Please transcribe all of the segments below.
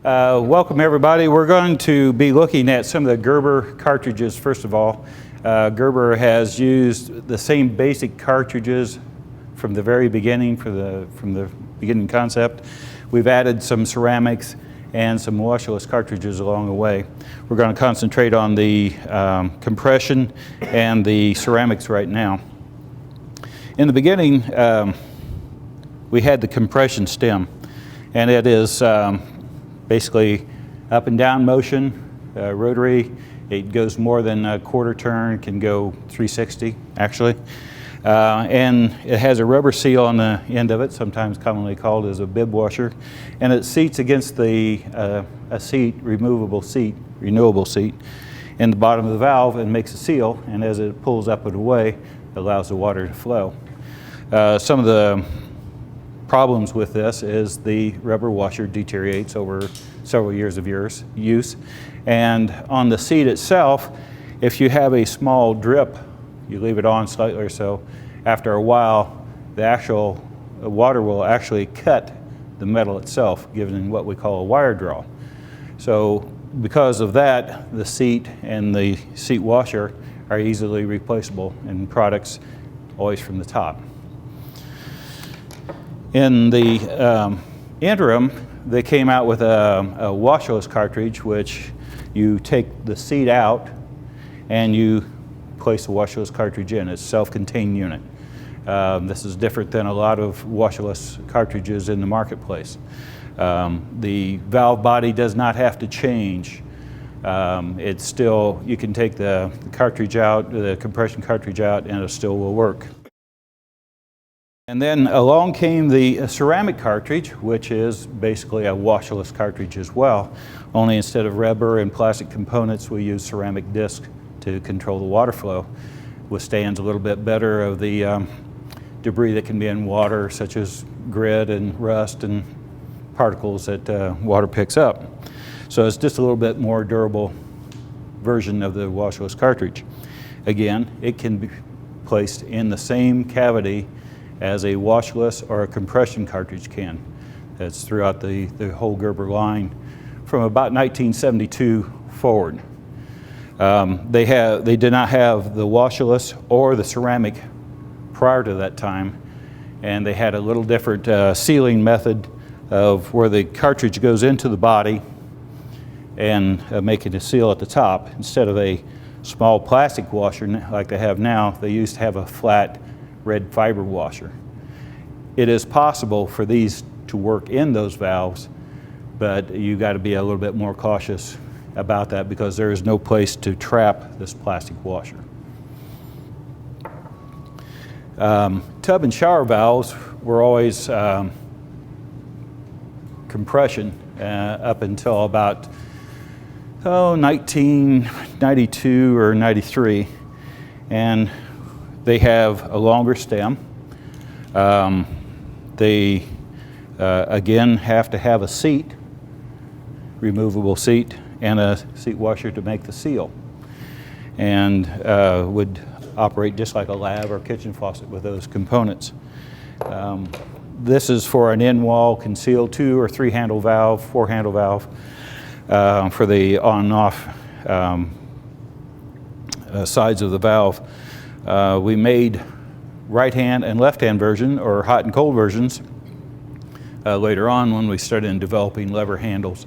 Welcome everybody. We're going to be looking at some of the Gerber cartridges first of all. Gerber has used the same basic cartridges from the very beginning, from the beginning concept. We've added some ceramics and some washerless cartridges along the way. We're going to concentrate on the compression and the ceramics right now. In the beginning, we had the compression stem, and it is basically up and down motion, rotary. It goes more than a quarter turn, can go 360 actually. And it has a rubber seal on the end of it, sometimes commonly called as a bib washer. And it seats against a renewable seat in the bottom of the valve and makes a seal. And as it pulls up and away, it allows the water to flow. Some of the problems with this is the rubber washer deteriorates over several years of use. And on the seat itself, if you have a small drip, you leave it on slightly or so, after a while, the actual water will actually cut the metal itself, giving what we call a wire draw. So because of that, the seat and the seat washer are easily replaceable in products always from the top. In the interim, they came out with a washerless cartridge, which you take the seat out and you place the washerless cartridge in. It's a self-contained unit. This is different than a lot of washerless cartridges in the marketplace. The valve body does not have to change. It's still, you can take the cartridge out, the compression cartridge out, and it still will work. And then along came the ceramic cartridge, which is basically a washerless cartridge as well. Only instead of rubber and plastic components, we use ceramic disc to control the water flow. Withstands a little bit better of the debris that can be in water, such as grit and rust and particles that water picks up. So it's just a little bit more durable version of the washerless cartridge. Again, it can be placed in the same cavity as a washerless or a compression cartridge can. That's throughout the whole Gerber line from about 1972 forward. They did not have the washerless or the ceramic prior to that time, and they had a little different sealing method of where the cartridge goes into the body and making a seal at the top. Instead of a small plastic washer like they have now, they used to have a flat red fiber washer. It is possible for these to work in those valves, but you got to be a little bit more cautious about that because there is no place to trap this plastic washer. Tub and shower valves were always compression up until about 1992 or 93, and they have a longer stem. They again have to have a seat, removable seat, and a seat washer to make the seal, and would operate just like a lab or kitchen faucet with those components. This is for an in-wall concealed 2 or 3 handle valve, 4 handle valve for the on and off sides of the valve. We made right hand and left hand version, or hot and cold versions, later on when we started developing lever handles.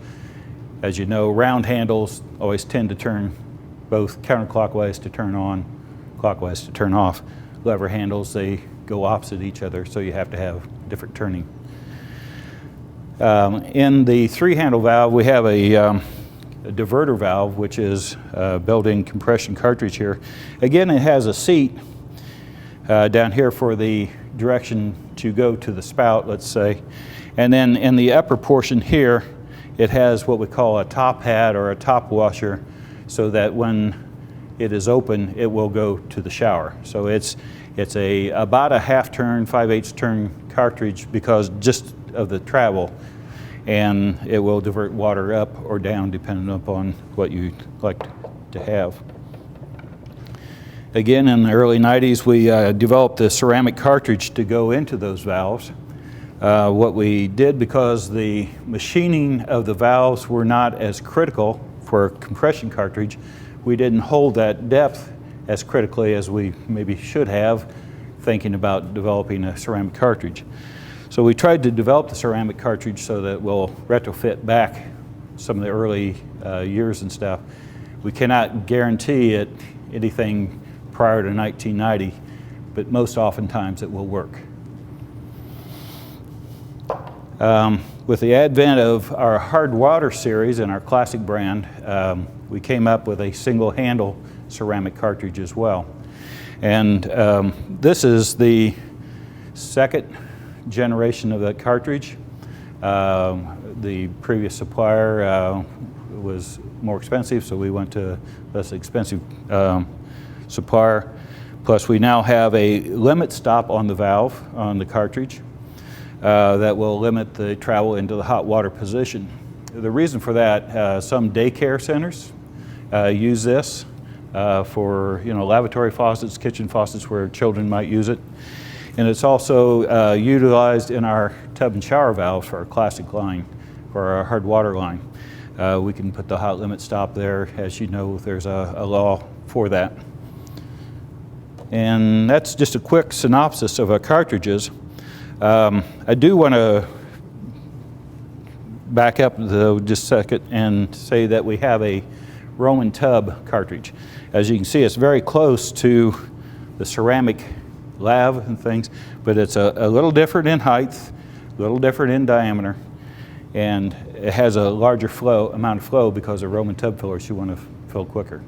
As you know, round handles always tend to turn both counterclockwise to turn on, clockwise to turn off. Lever handles, they go opposite each other, so you have to have different turning. In the 3-handle valve, we have a diverter valve, which is a built-in compression cartridge here. Again, it has a seat down here for the direction to go to the spout, let's say. And then in the upper portion here, it has what we call a top hat or a top washer, so that when it is open, it will go to the shower. So it's about a half turn, 5/8 turn cartridge because just of the travel, and it will divert water up or down depending upon what you like to have. Again, in the early 90s, we developed a ceramic cartridge to go into those valves. What we did, because the machining of the valves were not as critical for a compression cartridge, we didn't hold that depth as critically as we maybe should have, thinking about developing a ceramic cartridge. So we tried to develop the ceramic cartridge so that we'll retrofit back some of the early years and stuff. We cannot guarantee it anything prior to 1990, but most oftentimes it will work. With the advent of our hard water series and our classic brand, we came up with a single handle ceramic cartridge as well. And this is the second generation of that cartridge. The previous supplier was more expensive, so we went to a less expensive supplier. Plus we now have a limit stop on the valve on the cartridge that will limit the travel into the hot water position. The reason for that, some daycare centers use this for lavatory faucets, kitchen faucets where children might use it. And it's also utilized in our tub and shower valves for our classic line, for our hard water line. We can put the hot limit stop there. As you know, there's a law for that. And that's just a quick synopsis of our cartridges. I do want to back up though just a second and say that we have a Roman tub cartridge. As you can see, it's very close to the ceramic lav and things, but it's a little different in height, a little different in diameter, and it has a larger amount of flow because of Roman tub fillers you want to fill quicker.